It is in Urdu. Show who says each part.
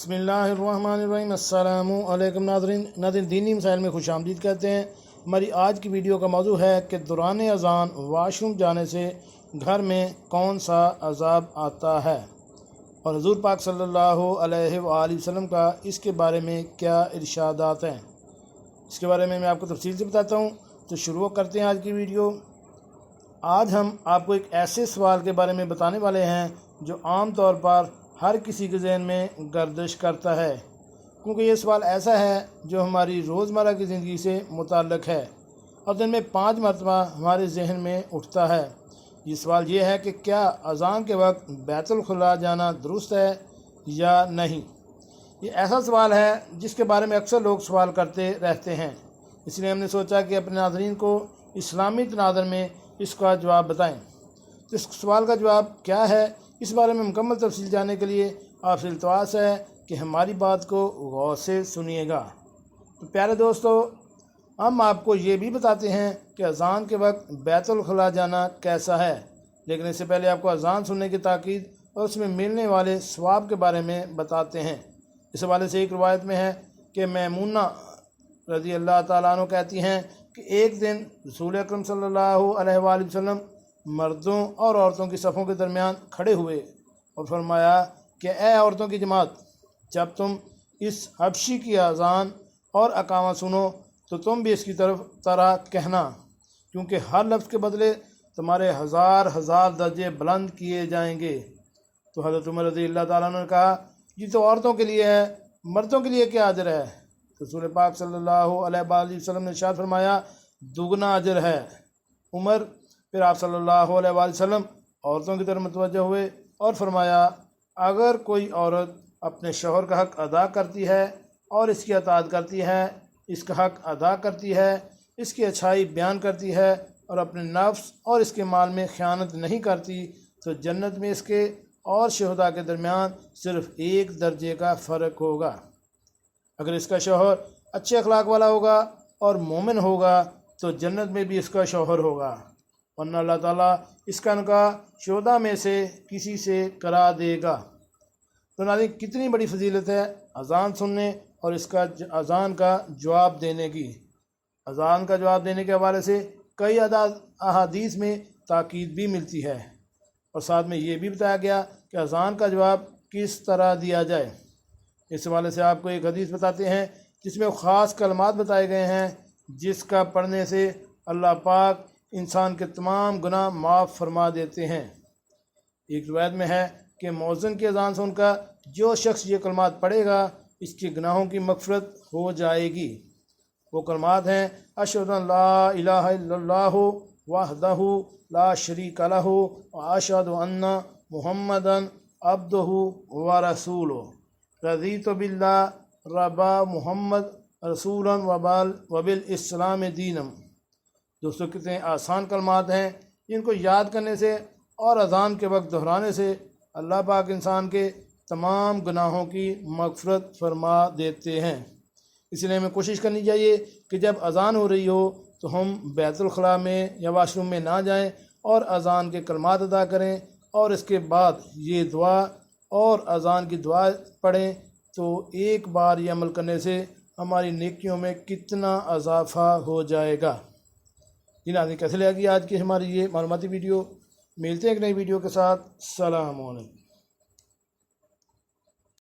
Speaker 1: بسم اللہ الرحمن الرحیم۔ السلام علیکم ناظرین دینی مسائل میں خوش آمدید کہتے ہیں۔ ہماری آج کی ویڈیو کا موضوع ہے کہ دوران اذان واش روم جانے سے گھر میں کون سا عذاب آتا ہے، اور حضور پاک صلی اللہ علیہ وآلہ وسلم کا اس کے بارے میں کیا ارشادات ہیں، اس کے بارے میں آپ کو تفصیل سے بتاتا ہوں۔ تو شروع کرتے ہیں آج کی ویڈیو۔ آج ہم آپ کو ایک ایسے سوال کے بارے میں بتانے والے ہیں جو عام طور پر ہر کسی کے ذہن میں گردش کرتا ہے، کیونکہ یہ سوال ایسا ہے جو ہماری روزمرہ کی زندگی سے متعلق ہے اور دن میں 5 مرتبہ ہمارے ذہن میں اٹھتا ہے۔ یہ سوال یہ ہے کہ کیا اذان کے وقت بیت الخلاء جانا درست ہے یا نہیں۔ یہ ایسا سوال ہے جس کے بارے میں اکثر لوگ سوال کرتے رہتے ہیں، اس لیے ہم نے سوچا کہ اپنے ناظرین کو اسلامی تناظر میں اس کا جواب بتائیں۔ تو اس سوال کا جواب کیا ہے، اس بارے میں مکمل تفصیل جاننے کے لیے آپ سے التماس ہے کہ ہماری بات کو غور سے سنیے گا۔ تو پیارے دوستو، ہم آپ کو یہ بھی بتاتے ہیں کہ اذان کے وقت بیت الخلاء جانا کیسا ہے، لیکن اس سے پہلے آپ کو اذان سننے کی تاکید اور اس میں ملنے والے ثواب کے بارے میں بتاتے ہیں۔ اس حوالے سے ایک روایت میں ہے کہ میمونہ رضی اللہ تعالیٰ عنہ کہتی ہیں کہ ایک دن رسول اکرم صلی اللہ علیہ وآلہ وسلم مردوں اور عورتوں کی صفوں کے درمیان کھڑے ہوئے اور فرمایا کہ اے عورتوں کی جماعت، جب تم اس حبشی کی اذان اور اقامہ سنو تو تم بھی اس کی طرح کہنا، کیونکہ ہر لفظ کے بدلے تمہارے ہزار درجے بلند کیے جائیں گے۔ تو حضرت عمر رضی اللہ تعالیٰ نے کہا، یہ تو عورتوں کے لیے ہے، مردوں کے لیے کیا اجر ہے؟ رسول پاک صلی اللہ علیہ وآلہ وسلم نے ارشاد فرمایا، دگنا اجر ہے۔ عمر پھر آپ صلی اللہ علیہ وآلہ وسلم عورتوں کی طرف متوجہ ہوئے اور فرمایا، اگر کوئی عورت اپنے شوہر کا حق ادا کرتی ہے اور اس کی اطاعت کرتی ہے، اس کا حق ادا کرتی ہے، اس کی اچھائی بیان کرتی ہے اور اپنے نفس اور اس کے مال میں خیانت نہیں کرتی، تو جنت میں اس کے اور شہداء کے درمیان صرف 1 درجے کا فرق ہوگا۔ اگر اس کا شوہر اچھے اخلاق والا ہوگا اور مومن ہوگا تو جنت میں بھی اس کا شوہر ہوگا، ورنہ اللہ تعالیٰ اس کا نکاح شہداء میں سے کسی سے کرا دے گا۔ تو ناظرین، کتنی بڑی فضیلت ہے اذان سننے اور اس کا اذان کا جواب دینے کی۔ اذان کا جواب دینے کے حوالے سے کئی احادیث میں تاکید بھی ملتی ہے، اور ساتھ میں یہ بھی بتایا گیا کہ اذان کا جواب کس طرح دیا جائے۔ اس حوالے سے آپ کو ایک حدیث بتاتے ہیں جس میں خاص کلمات بتائے گئے ہیں جس کا پڑھنے سے اللہ پاک انسان کے تمام گناہ معاف فرما دیتے ہیں۔ ایک روایت میں ہے کہ مؤذن کی اذان سن کر جو شخص یہ کلمات پڑھے گا اس کے گناہوں کی مغفرت ہو جائے گی۔ وہ کلمات ہیں، اشہد ان لا الہ الا اللہ وحدہ لا شریک لہ واشہد ان محمدا عبدہ ورسولہ، رضیت باللہ ربا محمد رسولا وبالاسلام دینا۔ دوستو، کتنے آسان کلمات ہیں جن کو یاد کرنے سے اور اذان کے وقت دہرانے سے اللہ پاک انسان کے تمام گناہوں کی مغفرت فرما دیتے ہیں۔ اس لیے ہمیں کوشش کرنی چاہیے کہ جب اذان ہو رہی ہو تو ہم بیت الخلاء میں یا واش روم میں نہ جائیں اور اذان کے کلمات ادا کریں، اور اس کے بعد یہ دعا اور اذان کی دعا پڑھیں، تو ایک بار یہ عمل کرنے سے ہماری نیکیوں میں کتنا اضافہ ہو جائے گا۔ ناظرین، کیسے لگی آج کی ہماری یہ معلوماتی ویڈیو؟ ملتے ہیں ایک نئی ویڈیو کے ساتھ۔ السلام علیکم۔